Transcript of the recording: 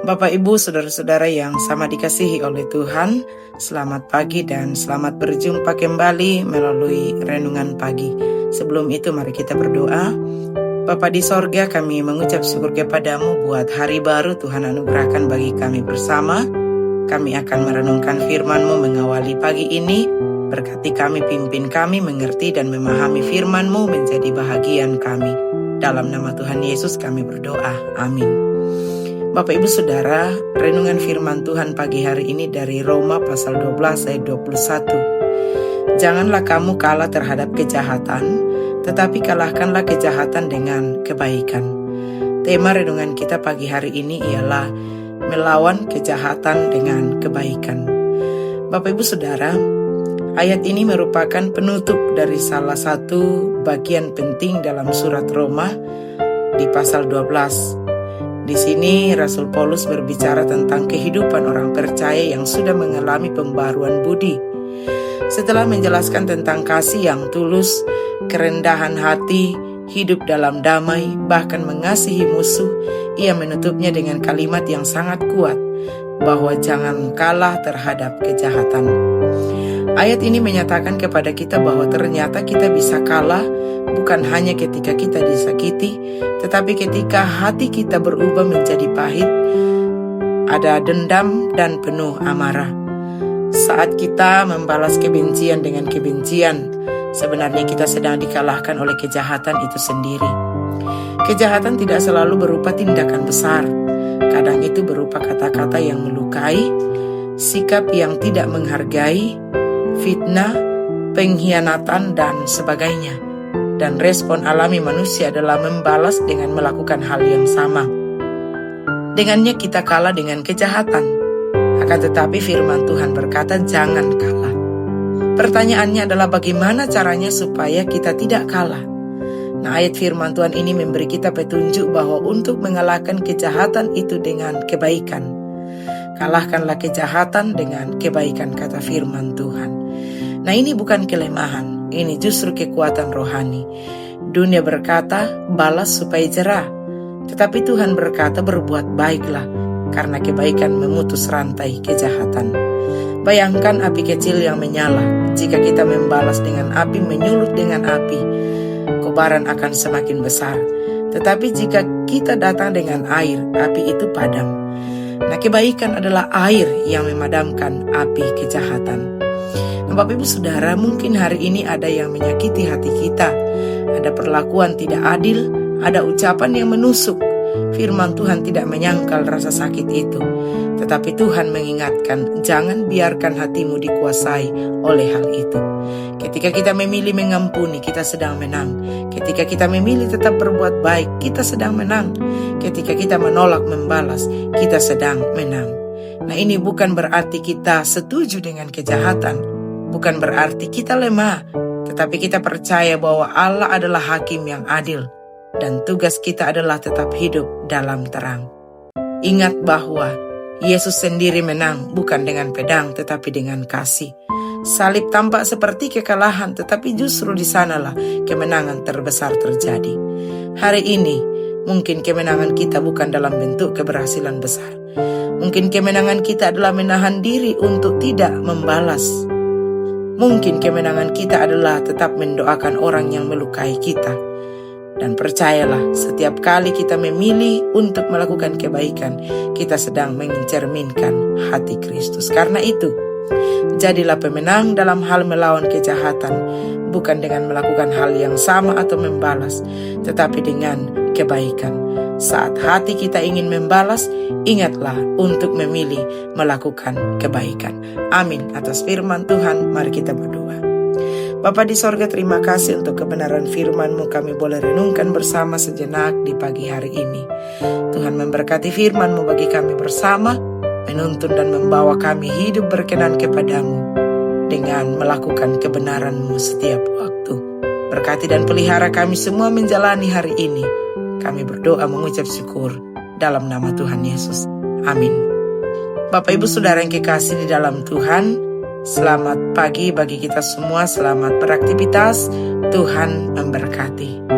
Bapak, Ibu, Saudara-saudara yang sama dikasihi oleh Tuhan, selamat pagi dan selamat berjumpa kembali melalui renungan pagi. Sebelum itu mari kita berdoa. Bapa di sorga, kami mengucap syukur kepadamu buat hari baru Tuhan anugerahkan bagi kami bersama. Kami akan merenungkan firman-Mu mengawali pagi ini. Berkati kami, pimpin kami mengerti dan memahami firman-Mu menjadi bahagian kami. Dalam nama Tuhan Yesus kami berdoa. Amin. Bapak, Ibu, Saudara, renungan firman Tuhan pagi hari ini dari Roma pasal 12 ayat 21. Janganlah kamu kalah terhadap kejahatan, tetapi kalahkanlah kejahatan dengan kebaikan. Tema renungan kita pagi hari ini ialah melawan kejahatan dengan kebaikan. Bapak, Ibu, Saudara, ayat ini merupakan penutup dari salah satu bagian penting dalam surat Roma di pasal 12. Di sini Rasul Paulus berbicara tentang kehidupan orang percaya yang sudah mengalami pembaruan budi. Setelah menjelaskan tentang kasih yang tulus, kerendahan hati, hidup dalam damai, bahkan mengasihi musuh, ia menutupnya dengan kalimat yang sangat kuat, bahwa jangan kalah terhadap kejahatan. Ayat ini menyatakan kepada kita bahwa ternyata kita bisa kalah bukan hanya ketika kita disakiti, tetapi ketika hati kita berubah menjadi pahit, ada dendam dan penuh amarah. Saat kita membalas kebencian dengan kebencian, sebenarnya kita sedang dikalahkan oleh kejahatan itu sendiri. Kejahatan tidak selalu berupa tindakan besar. Kadang itu berupa kata-kata yang melukai, sikap yang tidak menghargai, fitnah, pengkhianatan, dan sebagainya. Dan respon alami manusia adalah membalas dengan melakukan hal yang sama. Dengannya kita kalah dengan kejahatan. Akan tetapi firman Tuhan berkata jangan kalah. Pertanyaannya adalah bagaimana caranya supaya kita tidak kalah? Nah, ayat firman Tuhan ini memberi kita petunjuk bahwa untuk mengalahkan kejahatan itu dengan kebaikan. Kalahkanlah kejahatan dengan kebaikan, kata firman Tuhan. Nah, ini bukan kelemahan. Ini justru kekuatan rohani. Dunia berkata, balas supaya jerah. Tetapi Tuhan berkata, berbuat baiklah, karena kebaikan memutus rantai kejahatan. Bayangkan api kecil yang menyala. Jika kita membalas dengan api, menyulut dengan api, kobaran akan semakin besar. Tetapi jika kita datang dengan air, api itu padam. Nah, kebaikan adalah air yang memadamkan api kejahatan. Bapak, Ibu, Saudara, mungkin hari ini ada yang menyakiti hati kita. Ada perlakuan tidak adil, ada ucapan yang menusuk. Firman Tuhan tidak menyangkal rasa sakit itu. Tetapi Tuhan mengingatkan, jangan biarkan hatimu dikuasai oleh hal itu. Ketika kita memilih mengampuni, kita sedang menang. Ketika kita memilih tetap berbuat baik, kita sedang menang. Ketika kita menolak membalas, kita sedang menang. Nah, ini bukan berarti kita setuju dengan kejahatan. Bukan berarti kita lemah, tetapi kita percaya bahwa Allah adalah hakim yang adil, dan tugas kita adalah tetap hidup dalam terang. Ingat bahwa Yesus sendiri menang bukan dengan pedang, tetapi dengan kasih. Salib tampak seperti kekalahan, tetapi justru di sanalah kemenangan terbesar terjadi. Hari ini, mungkin kemenangan kita bukan dalam bentuk keberhasilan besar. Mungkin kemenangan kita adalah menahan diri untuk tidak membalas. Mungkin kemenangan kita adalah tetap mendoakan orang yang melukai kita. Dan percayalah, setiap kali kita memilih untuk melakukan kebaikan, kita sedang mencerminkan hati Kristus. Karena itu, jadilah pemenang dalam hal melawan kejahatan, bukan dengan melakukan hal yang sama atau membalas, tetapi dengan kebaikan. Saat hati kita ingin membalas, ingatlah untuk memilih melakukan kebaikan. Amin. Atas firman Tuhan, mari kita berdoa. Bapa di sorga, terima kasih untuk kebenaran firman-Mu. Kami boleh renungkan bersama sejenak di pagi hari ini. Tuhan memberkati firman-Mu bagi kami bersama, menuntun dan membawa kami hidup berkenan kepadamu dengan melakukan kebenaran-Mu setiap waktu. Berkati dan pelihara kami semua menjalani hari ini. Kami berdoa mengucap syukur dalam nama Tuhan Yesus. Amin. Bapak, Ibu, Saudara yang kekasih di dalam Tuhan, selamat pagi bagi kita semua, selamat beraktivitas, Tuhan memberkati.